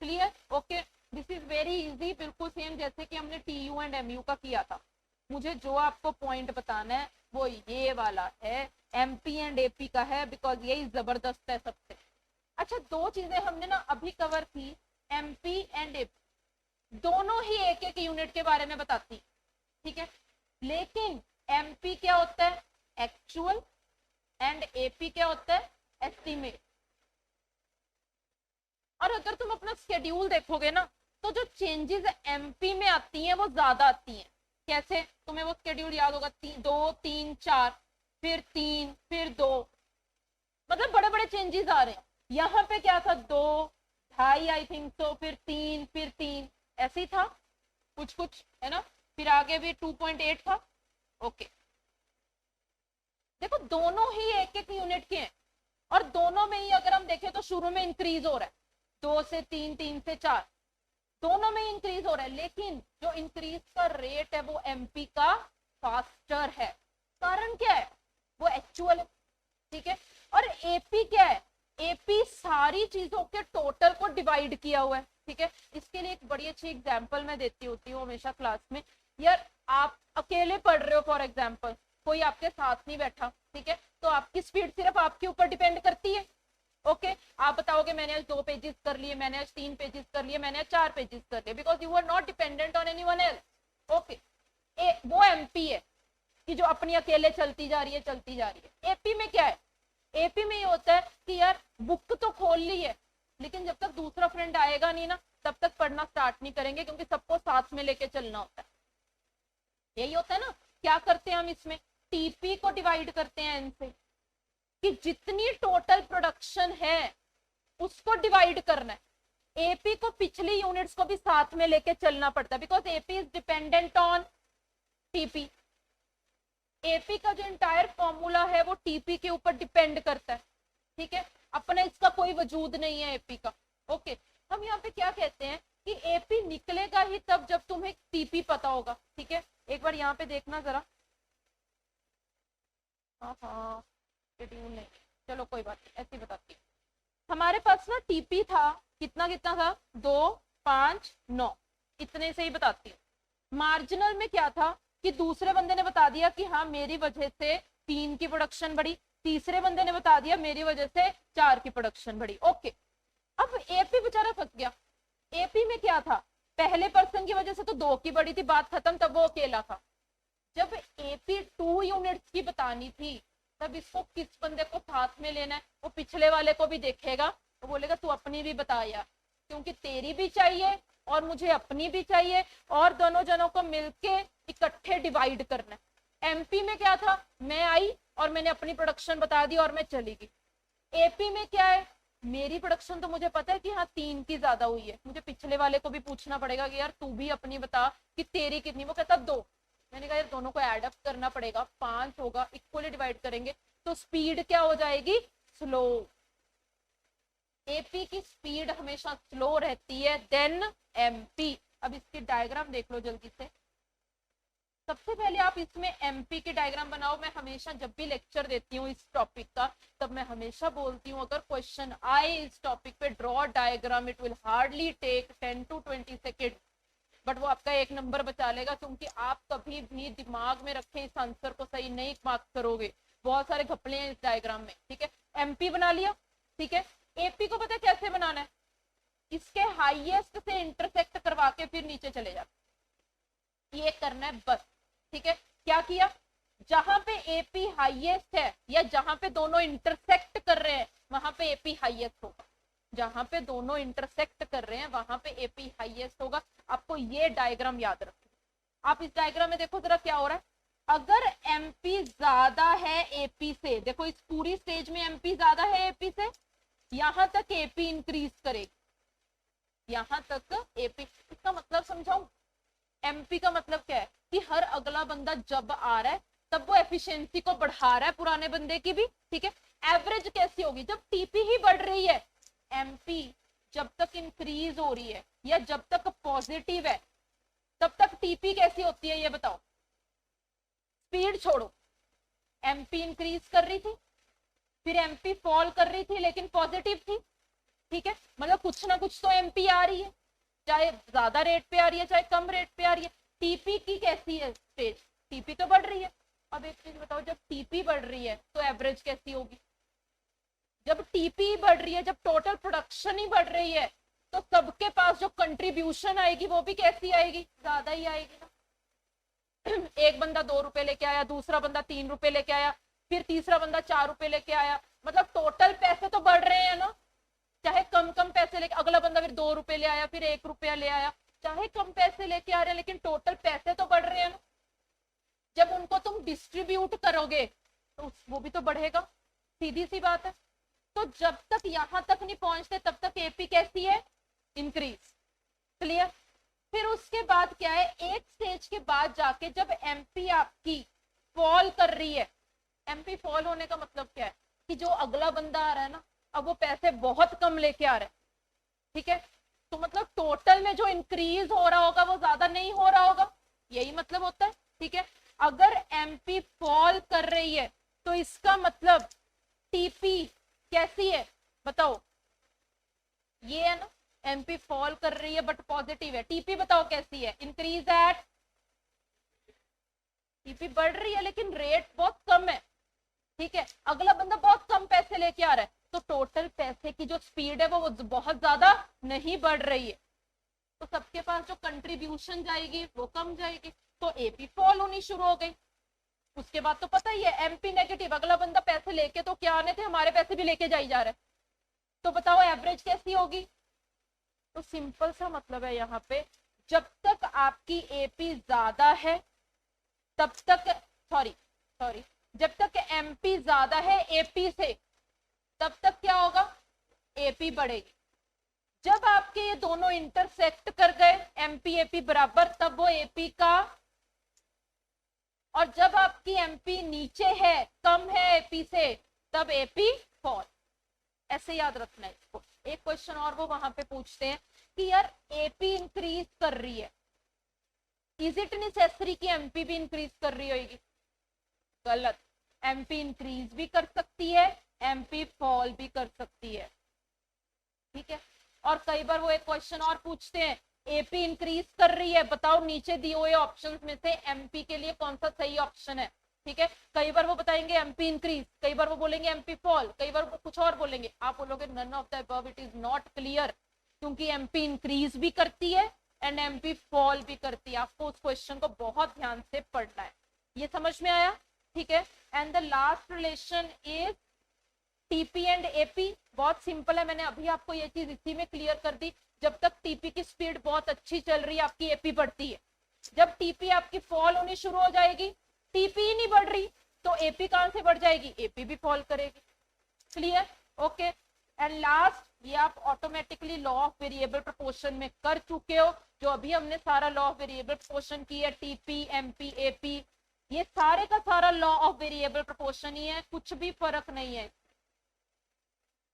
clear, okay. This is very easy, बिल्कुल सेम जैसे कि हमने टीयू एंड एमयू का किया था। मुझे जो आपको पॉइंट बताना है वो ये वाला है, एमपी एंड एपी का है, बिकॉज यही जबरदस्त है सबसे। अच्छा, 2 चीजें हमने ना अभी कवर की, एमपी एंड एपी दोनों ही एक एक यूनिट के बारे में बताती, ठीक है। लेकिन एमपी क्या होता है, एक्चुअल, एंड एपी क्या होता है, एस्टिमेट। और अगर तुम अपना स्केड्यूल देखोगे ना तो जो चेंजेस एमपी में आती हैं वो ज्यादा आती हैं। कैसे, तुम्हें वो स्केड्यूल याद होगा, 2 3 4, फिर 3, फिर 2, मतलब बड़े बड़े चेंजेस आ रहे हैं। यहाँ पे क्या था, 2 2.5 आई थिंक सो, फिर 3, फिर 3, ऐसे ही था कुछ कुछ, है ना। फिर आगे भी 2.8 था, ओके। देखो दोनों ही एक एक यूनिट के हैं और दोनों में ही अगर हम देखें तो शुरू में इंक्रीज हो रहा है, 2 से 3, 3 से 4, दोनों में इंक्रीज हो रहा है, लेकिन जो इंक्रीज का रेट है वो एमपी का फास्टर है। कारण क्या है? वो एक्चुअल है, ठीक है। और एपी क्या है? एपी सारी चीजों के टोटल को डिवाइड किया हुआ है, ठीक है। इसके लिए एक बड़ी अच्छी एग्जांपल मैं देती होती हूँ हमेशा क्लास में। यार आप अकेले पढ़ रहे हो, फॉर एग्जांपल कोई आपके साथ नहीं बैठा, ठीक है, तो आपकी स्पीड सिर्फ आपके ऊपर डिपेंड करती है। ओके, आप बताओगे मैंने आज 2 पेजेस कर लिए, मैंने आज 3 पेजेस कर लिए, मैंने आज 4 पेजेस कर लिए, because you are not dependent on anyone else. Okay, वो एमपी है कि जो अपनी अकेले चलती जा रही है, चलती जा रही है। एपी में क्या है? एपी में ये होता है कि यार बुक तो खोल ली है, लेकिन जब तक दूसरा फ्रेंड आएगा नहीं ना, तब तक पढ़ना स्टार्ट नहीं करेंगे, क्योंकि सबको साथ में लेके चलना होता है। यही होता है ना। क्या करते हैं हम इसमें? टीपी को डिवाइड करते हैं एन से, कि जितनी टोटल प्रोडक्शन है उसको डिवाइड करना है। एपी को पिछली यूनिट्स को भी साथ में लेके चलना पड़ता है, because AP is dependent on TP. AP का जो इंटायर फॉर्मूला है वो टीपी के ऊपर डिपेंड करता है, ठीक है। अपने इसका कोई वजूद नहीं है एपी का। ओके, हम यहाँ पे क्या कहते हैं कि एपी निकलेगा ही तब जब तुम्हें टीपी पता होगा, ठीक है। एक बार यहाँ पे देखना जरा। हाँ, नहीं, चलो कोई बात नहीं, ऐसे बताती हूँ। हमारे पास ना टीपी था, कितना कितना था? 2, 5, 9, इतने से ही बताती हूँ। मार्जिनल में क्या था कि दूसरे बंदे ने बता दिया कि हाँ मेरी वजह से 3 की प्रोडक्शन बढ़ी, तीसरे बंदे ने बता दिया मेरी वजह से 4 की प्रोडक्शन बढ़ी। ओके, अब एपी बेचारा फंस गया। एपी में क्या था? पहले पर्सन की वजह से तो 2 की बढ़ी थी, बात खत्म, तब वो अकेला था। जब एपी 2 यूनिट्स की बतानी थी, तब इसको किस बंदे को साथ में लेना है? वो पिछले वाले को भी देखेगा, वो बोलेगा तू अपनी भी बता यार, क्योंकि तेरी भी चाहिए और मुझे अपनी भी चाहिए, और दोनों जनों को मिलके इकट्ठे डिवाइड करना है। एमपी में क्या था? मैं आई और मैंने अपनी प्रोडक्शन बता दी और मैं चली गई। एपी में क्या है? मेरी प्रोडक्शन तो मुझे पता है कि हाँ 3 की ज्यादा हुई है, मुझे पिछले वाले को भी पूछना पड़ेगा कि यार तू भी अपनी बता कि तेरी कितनी। वो कहता 2। मैंने कहा यार दोनों को एड अप करना पड़ेगा, 5 होगा, इक्वली डिवाइड करेंगे तो स्पीड क्या हो जाएगी? स्लो। एपी की स्पीड हमेशा स्लो रहती है देन एमपी। अब इसकी डायग्राम देख लो जल्दी से। सबसे पहले आप इसमें एमपी की डायग्राम बनाओ। मैं हमेशा जब भी लेक्चर देती हूँ इस टॉपिक का, तब मैं हमेशा बोलती हूँ अगर क्वेश्चन आए इस टॉपिक पे draw diagram, it will hardly take 10 to 20 second, but वो आपका 1 नंबर बचा लेगा, क्योंकि आप कभी भी दिमाग में रखे इस आंसर को सही नहीं मार्क करोगे। बहुत सारे घपले हैं इस डायग्राम में, ठीक है। एमपी बना लिया, ठीक है। एपी को पता है कैसे बनाना है? इसके हाईएस्ट से इंटरसेक्ट करवा के फिर नीचे चले जाते, ये करना है बस, ठीक है। क्या किया? जहां पे एपी हाईएस्ट है या जहां पे दोनों इंटरसेक्ट कर रहे हैं वहां पे एपी हाईएस्ट होगा। जहां पे दोनों इंटरसेक्ट कर रहे हैं वहां पे एपी हाईएस्ट होगा। आपको ये डायग्राम याद रखना। आप इस डायग्राम में देखो जरा क्या हो रहा है। अगर एमपी ज्यादा है एपी से, देखो इस पूरी स्टेज में एमपी ज्यादा है एपी से, यहां तक एपी इंक्रीज करेगी, यहां तक एपी। इसका मतलब समझाऊं? एमपी का मतलब क्या है कि हर अगला बंदा जब आ रहा है तब वो एफिशिएंसी को बढ़ा रहा है पुराने बंदे की भी, ठीक है। एवरेज कैसी होगी? जब टीपी ही बढ़ रही है। एमपी जब तक इंक्रीज हो रही है या जब तक पॉजिटिव है तब तक टीपी कैसी होती है ये बताओ? स्पीड छोड़ो, एमपी इंक्रीज कर रही थी, फिर एमपी फॉल कर रही थी लेकिन पॉजिटिव थी, ठीक है। मतलब कुछ ना कुछ तो एमपी आ रही है, चाहे ज्यादा रेट पे आ रही है चाहे कम रेट पे आ रही है। टीपी की कैसी है स्टेज? टीपी तो बढ़ रही है। अब एक चीज बताओ, जब टीपी बढ़ रही है तो एवरेज कैसी होगी? जब टीपी बढ़ रही है, जब टोटल प्रोडक्शन ही बढ़ रही है, तो सबके पास जो कंट्रीब्यूशन आएगी वो भी कैसी आएगी? ज्यादा ही आएगी ना। एक बंदा 2 रुपए लेके आया, दूसरा बंदा 3 रुपए लेके आया, फिर तीसरा बंदा 4 रुपए लेके आया, मतलब टोटल पैसे तो बढ़ रहे हैं ना। चाहे कम कम पैसे लेके, अगला बंदा फिर 2 रुपए ले आया, फिर 1 रुपया ले आया, चाहे कम पैसे लेके आ रहे हैं लेकिन टोटल पैसे तो बढ़ रहे हैं ना। जब उनको तुम डिस्ट्रीब्यूट करोगे तो वो भी तो बढ़ेगा, सीधी सी बात है। तो जब तक यहां तक नहीं पहुंचते तब तक एपी कैसी है? इंक्रीज। क्लियर? फिर उसके बाद क्या है? एक स्टेज के बाद जाके जब एमपी आपकी फॉल कर रही है, एमपी फॉल होने का मतलब क्या है कि जो अगला बंदा आ रहा है ना, अब वो पैसे बहुत कम लेके आ रहा है, ठीक है, तो मतलब टोटल में जो इंक्रीज हो रहा होगा वो ज्यादा नहीं हो रहा होगा, यही मतलब होता है। ठीक है, अगर एमपी फॉल कर रही है तो इसका मतलब टीपी कैसी है बताओ, ये है ना, एमपी फॉल कर रही है बट पॉजिटिव है, टीपी बताओ कैसी है, इंक्रीज एट, टीपी बढ़ रही है लेकिन रेट बहुत कम है। ठीक है, अगला बंदा बहुत कम पैसे लेके आ रहा है, तो टोटल पैसे की जो स्पीड है वो बहुत ज्यादा नहीं बढ़ रही है, तो सबके पास जो कंट्रीब्यूशन जाएगी वो कम जाएगी, तो एपी फॉल होनी शुरू हो गई। उसके बाद तो पता ही है एमपी नेगेटिव, अगला बंदा पैसे लेके तो क्या आने थे, हमारे पैसे भी लेके जाई जा रहे, तो बताओ एवरेज कैसी होगी। तो सिंपल सा मतलब है यहाँ पे, जब तक आपकी एपी ज्यादा है तब तक, सॉरी जब तक एमपी ज्यादा है एपी से तब तक क्या होगा, एपी बढ़ेगी। जब आपके ये दोनों इंटरसेक्ट कर गए एमपी एपी बराबर, तब वो एपी का, और जब आपकी एमपी नीचे है, कम है एपी से, तब एपी फॉल। ऐसे याद रखना है इसको। एक क्वेश्चन और वो वहां पे पूछते हैं कि यार एपी इंक्रीज कर रही है, इज इट नेसेसरी कि एमपी भी इंक्रीज कर रही होगी, गलत, एमपी इंक्रीज भी कर सकती है, एमपी फॉल भी कर सकती है। ठीक है, और कई बार वो एक क्वेश्चन और पूछते हैं, एपी इंक्रीज कर रही है, बताओ नीचे दिए हुए ऑप्शंस में से एमपी के लिए कौन सा सही ऑप्शन है। ठीक है, कई बार वो बताएंगे एमपी इंक्रीज, कई बार वो बोलेंगे एमपी फॉल, कई बार वो कुछ और बोलेंगे, आप बोलोगे none of the above, it is not clear, क्योंकि एमपी इंक्रीज भी करती है एंड एमपी फॉल भी करती है। आपको उस क्वेश्चन को बहुत ध्यान से पढ़ना है। ये समझ में आया? ठीक है, and the last relation is TP and AP. बहुत सिंपल है, मैंने अभी आपको ये चीज इसी में क्लियर कर दी। जब तक टीपी की स्पीड बहुत अच्छी चल रही है आपकी एपी बढ़ती है, जब टीपी आपकी फॉल होनी शुरू हो जाएगी, टीपी ही नहीं बढ़ रही तो एपी कहां से बढ़ जाएगी, एपी भी फॉल करेगी। क्लियर? ओके, एंड लास्ट, ये आप automatically law of variable proportion में कर चुके हो, जो अभी हमने सारा लॉ ऑफ वेरिएबल प्रोपोर्शन की है, टीपी एमपी एपी, ये सारे का सारा लॉ ऑफ वेरिएबल प्रोपोर्शन ही है, कुछ भी फर्क नहीं है।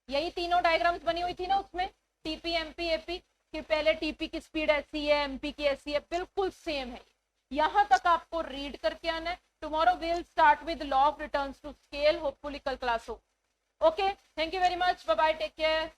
यही तीनों डायग्राम्स बनी हुई थी ना उसमें, टीपी एमपी एपी, कि पहले टीपी की स्पीड ऐसी है, एमपी की ऐसी है, बिल्कुल सेम है। यहां तक आपको रीड करके आना है। Tomorrow will start with law of returns to scale, hopefully कल क्लास हो। Okay, thank you very much, bye bye, take care.